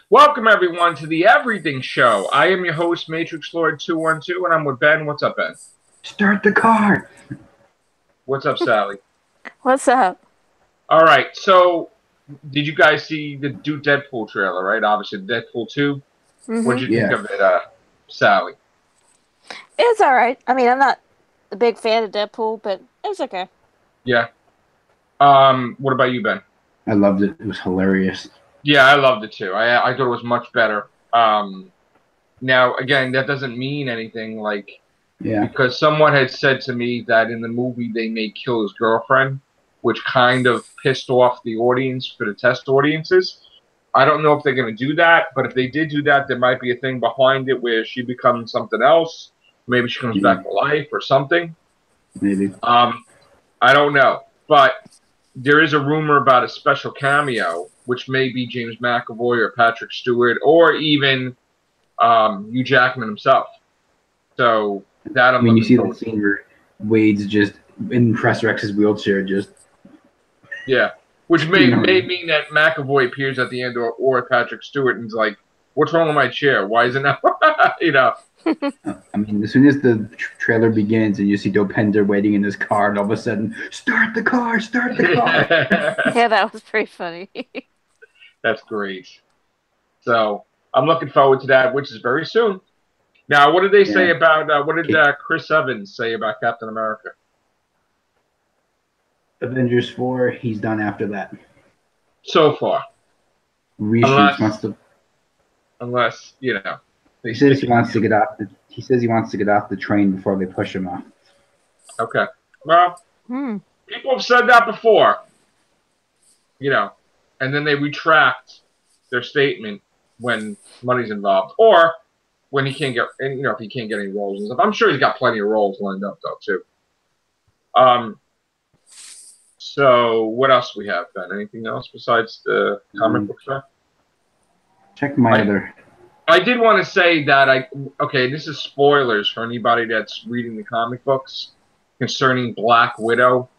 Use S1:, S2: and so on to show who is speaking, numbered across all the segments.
S1: Welcome, everyone, to the Everything Show. I am your host, Matrix Lord 212, and I'm with Ben. What's up, Ben?
S2: Start the car.
S1: What's up, Sally?
S3: What's up?
S1: All right, so did you guys see the new Deadpool trailer, right? Obviously, Deadpool 2. What'd
S3: hmm
S1: you think
S2: Yeah.
S1: of it, Sally?
S3: It's all right. I mean, I'm not a big fan of Deadpool, but it's okay.
S1: Yeah. What about you, Ben?
S2: I loved it. It was hilarious.
S1: Yeah, I loved it too. I thought it was much better. Now, again, that doesn't mean anything,
S2: Yeah.
S1: because someone had said to me that in the movie they may kill his girlfriend, which kind of pissed off the audience for the test audiences. I don't know if they're going to do that, but if they did do that, there might be a thing behind it where she becomes something else. Maybe she comes
S2: Yeah.
S1: back to life or something.
S2: Maybe.
S1: I don't know. But there is a rumor about a special cameo, which may be James McAvoy or Patrick Stewart or even Hugh Jackman himself. So that
S2: I
S1: I'm
S2: mean, you
S1: looking
S2: see that
S1: forward to.
S2: scene where Wade's just in Professor X's wheelchair, just
S1: Yeah, which
S2: you
S1: may
S2: know.
S1: mean that McAvoy appears at the end, or Patrick Stewart, and is like, "What's wrong with my chair? Why is it not?" you know.
S2: I mean, as soon as the trailer begins and you see Dopender waiting in his car, and all of a sudden, start the car, start the car.
S3: Yeah, that was pretty funny.
S1: That's great. So I'm looking forward to that, which is very soon. Now, what did they say
S2: Yeah.
S1: about? What did
S2: Okay.
S1: Chris Evans say about Captain America?
S2: Avengers 4, he's done after that.
S1: So far,
S2: Reshoots
S1: unless
S2: wants to.
S1: unless they
S2: He says
S1: stick
S2: he
S1: it.
S2: wants to get off the. He says he wants to get off the train before they push him off.
S1: Okay. Well,
S3: Hmm.
S1: people have said that before, and then they retract their statement when money's involved, or when he can't get, and if he can't get any roles and stuff. I'm sure he's got plenty of roles lined up though too. Um. So what else we have, Ben? Anything else besides the comic
S2: Um,
S1: book stuff?
S2: check my
S1: I
S2: other.
S1: I did want to say that this is spoilers for anybody that's reading the comic books concerning Black Widow.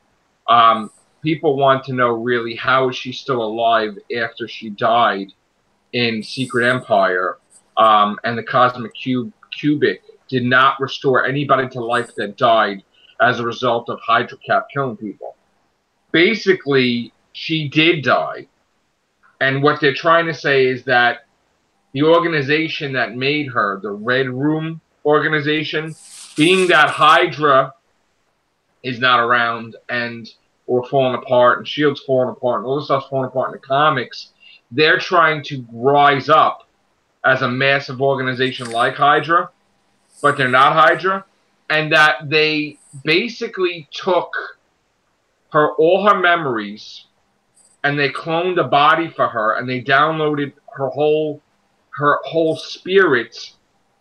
S1: Um, People want to know really how is she still alive after she died in Secret Empire, and the Cosmic Cubic did not restore anybody to life that died as a result of Hydra Cap killing people. Basically, she did die, and what they're trying to say is that the organization that made her, the Red Room organization, being that Hydra is not around and or falling apart and Shield's falling apart and all this stuff's falling apart in the comics, they're trying to rise up as a massive organization like Hydra, but they're not Hydra, and that they basically took all her memories and they cloned a body for her and they downloaded her whole spirit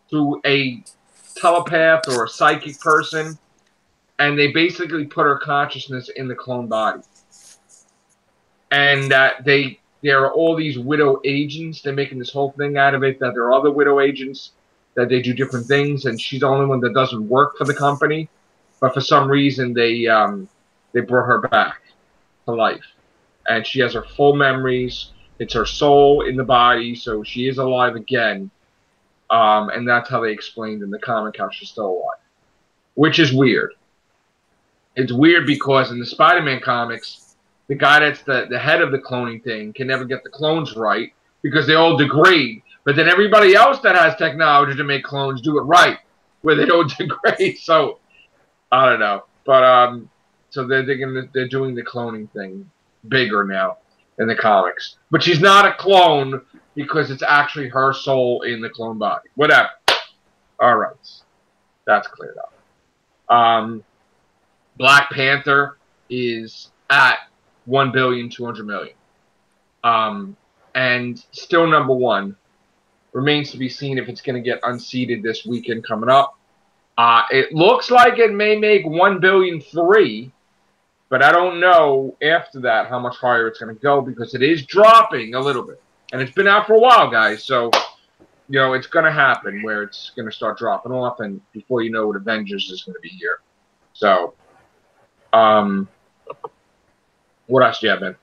S1: through a telepath or a psychic person, and they basically put her consciousness in the clone body. And that there are all these widow agents. They're making this whole thing out of it that there are other widow agents that they do different things, and she's the only one that doesn't work for the company. But for some reason, they brought her back to life, and she has her full memories. It's her soul in the body, so she is alive again. And that's how they explained in the comic how she's still alive, which is weird. It's weird because in the Spider-Man comics, the guy that's the head of the cloning thing can never get the clones right because they all degrade. But then everybody else that has technology to make clones do it right, where they don't degrade. So I don't know, but so they're doing the cloning thing bigger now in the comics. But she's not a clone because it's actually her soul in the clone body. Whatever. All right, that's cleared up. Black Panther is at 1,200,000,000, and still number one. Remains to be seen if it's going to get unseated this weekend coming up. It looks like it may make 1,000,000,003, but I don't know after that how much higher it's going to go because it is dropping a little bit, and it's been out for a while, guys. So it's going to happen where it's going to start dropping off, and before you know it, Avengers is going to be here. So, what else do you have, man?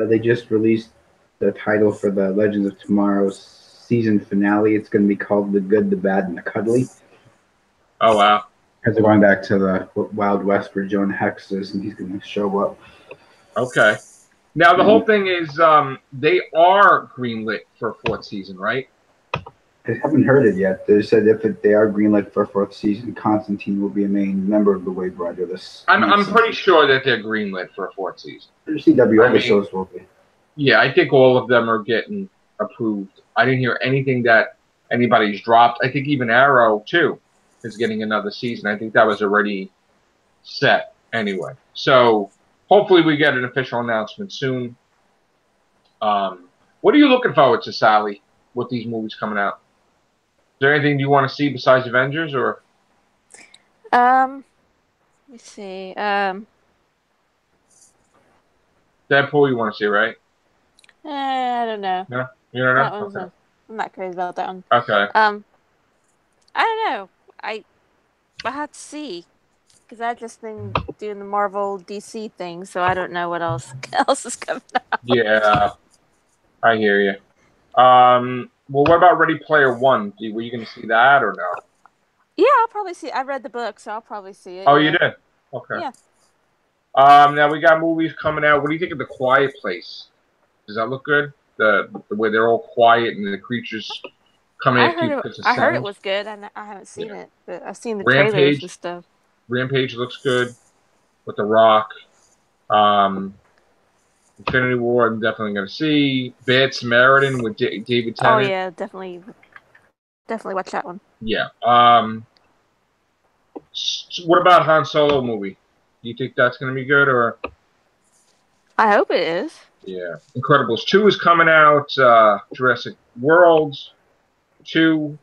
S2: They just released the title for the Legends of Tomorrow's season finale. It's going to be called The Good, the Bad, and the Cuddly.
S1: Oh wow.
S2: Because they're going back to the Wild West where Jonah Hex is, and he's going to show up.
S1: Okay. Now the whole thing is they are greenlit for a fourth season, right?
S2: I haven't heard it yet. They said they are greenlit for a fourth season, Constantine will be a main member of the Wave Rider.
S1: I'm pretty sure that they're greenlit for a fourth season.
S2: CW, all the shows will be.
S1: Yeah, I think all of them are getting approved. I didn't hear anything that anybody's dropped. I think even Arrow too is getting another season. I think that was already set anyway. So hopefully we get an official announcement soon. What are you looking forward to, Sally, with these movies coming out? Is there anything you want to see besides Avengers, or?
S3: Let me see.
S1: Deadpool you want to see, right?
S3: I don't know.
S1: No? You don't know?
S3: That one's
S1: Okay.
S3: I'm not crazy about that one.
S1: Okay.
S3: I don't know. I have to see because I've just been doing the Marvel DC thing, so I don't know what else is coming out.
S1: Yeah, I hear you. Well, what about Ready Player One? Were you going to see that or no?
S3: Yeah, I'll probably see. I read the book, so I'll probably see it.
S1: Oh,
S3: yeah.
S1: you did? Okay.
S3: Yeah.
S1: Now we got movies coming out. What do you think of The Quiet Place? Does that look good? The way they're all quiet and the creatures come after you because of sound.
S3: I heard it was good, and I haven't seen it, but I've seen the
S1: Rampage,
S3: trailers and stuff.
S1: Rampage looks good with The Rock. Infinity War, I'm definitely going to see. Bad Samaritan with David Tennant.
S3: Oh yeah, definitely watch that one.
S1: Yeah. What about Han Solo movie? Do you think that's going to be good, or?
S3: I hope it is.
S1: Yeah. Incredibles 2 is coming out. Jurassic World 2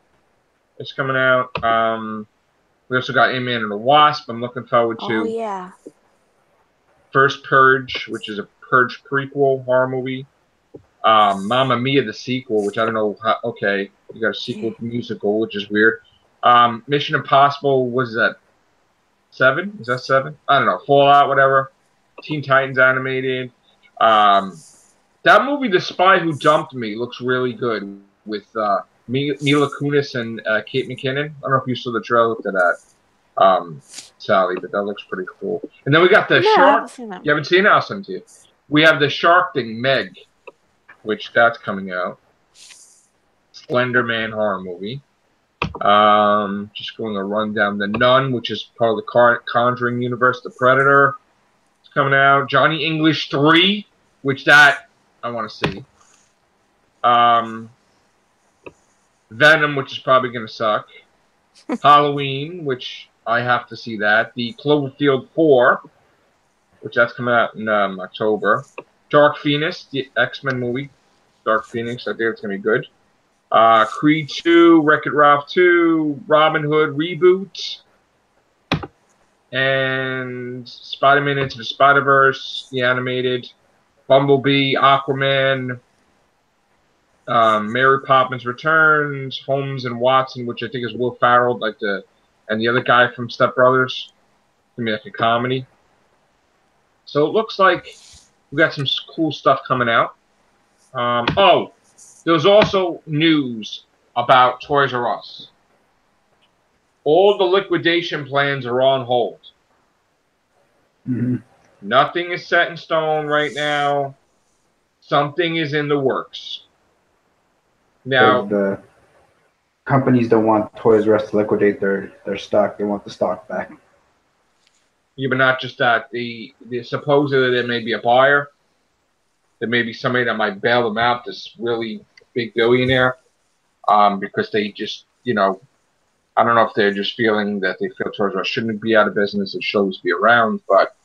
S1: is coming out. We also got Ant-Man and the Wasp. I'm looking forward to.
S3: Oh yeah.
S1: First Purge, which is a Purge prequel horror movie. Mamma Mia, the sequel, which I don't know how. Okay, you got a sequel musical, which is weird. Mission Impossible, was that 7? Is that 7? I don't know. Fallout, whatever. Teen Titans animated. That movie, The Spy Who Dumped Me, looks really good with Mila Kunis and Kate McKinnon. I don't know if you saw the trailer to that, Sally, but that looks pretty cool. And then we got the Shark.
S3: I haven't seen that.
S1: You haven't seen it? I'll send it to you. We have the Shark thing, Meg, which that's coming out. Slender Man horror movie. Just going to run down The Nun, which is part of the Conjuring universe. The Predator is coming out. Johnny English 3, which that I want to see. Venom, which is probably going to suck. Halloween, which I have to see that. The Cloverfield 4, which that's coming out in October. Dark Phoenix, the X-Men movie. Dark Phoenix, I think it's going to be good. Creed 2, Wreck-It Ralph 2, Robin Hood reboot, and Spider-Man Into the Spider-Verse, the animated, Bumblebee, Aquaman, Mary Poppins Returns, Holmes and Watson, which I think is Will Ferrell, and the other guy from Step Brothers. It's going to be like a comedy. So it looks like we got some cool stuff coming out. There's also news about Toys R Us. All the liquidation plans are on hold.
S2: Mm-hmm.
S1: Nothing is set in stone right now. Something is in the works. Now,
S2: the companies don't want Toys R Us to liquidate their stock. They want the stock back.
S1: Yeah, but not just that. Supposedly there may be a buyer. There may be somebody that might bail them out, this really big billionaire, because they just, I don't know if they're just feeling that they feel Toys R Us shouldn't be out of business. It should always be around, but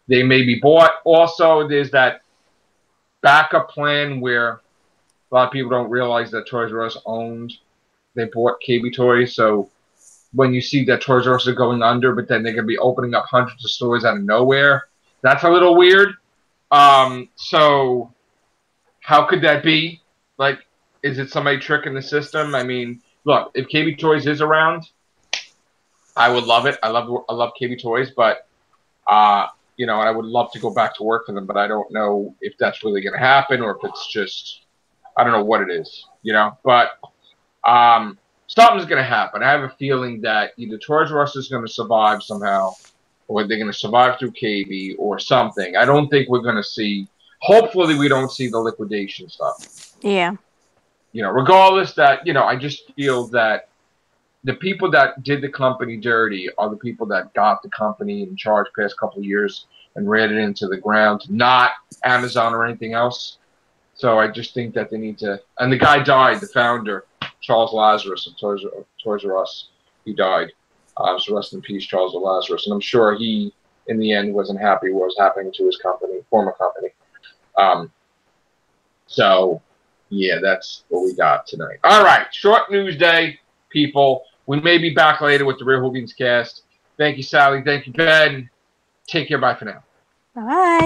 S1: they may be bought. Also, there's that backup plan where a lot of people don't realize that Toys R Us they bought KB Toys, so when you see that Toys R Us are going under, but then they're going to be opening up hundreds of stores out of nowhere, that's a little weird. So how could that be? Like, is it somebody tricking the system? I mean, look, if KB Toys is around, I would love it. I love KB Toys, but you know, and I would love to go back to work for them, but I don't know if that's really going to happen or if it's just, I don't know what it is, you know, but something's going to happen. I have a feeling that either Toys R Us is going to survive somehow, or they're going to survive through KB or something. I don't think we're going to see, hopefully we don't see the liquidation stuff.
S3: Yeah.
S1: You know, regardless that, you know, I just feel that the people that did the company dirty are the people that got the company in charge past couple of years and ran it into the ground, not Amazon or anything else. So I just think that they need to. And the guy died, the founder, Charles Lazarus of Toys R Us. He died. So rest in peace, Charles Lazarus. And I'm sure he, in the end, wasn't happy with what was happening to his company, former company. So, yeah, that's what we got tonight. All right, short news day, people. We may be back later with the Real Hooligans cast. Thank you, Sally. Thank you, Ben. Take care. Bye for now.
S3: Bye.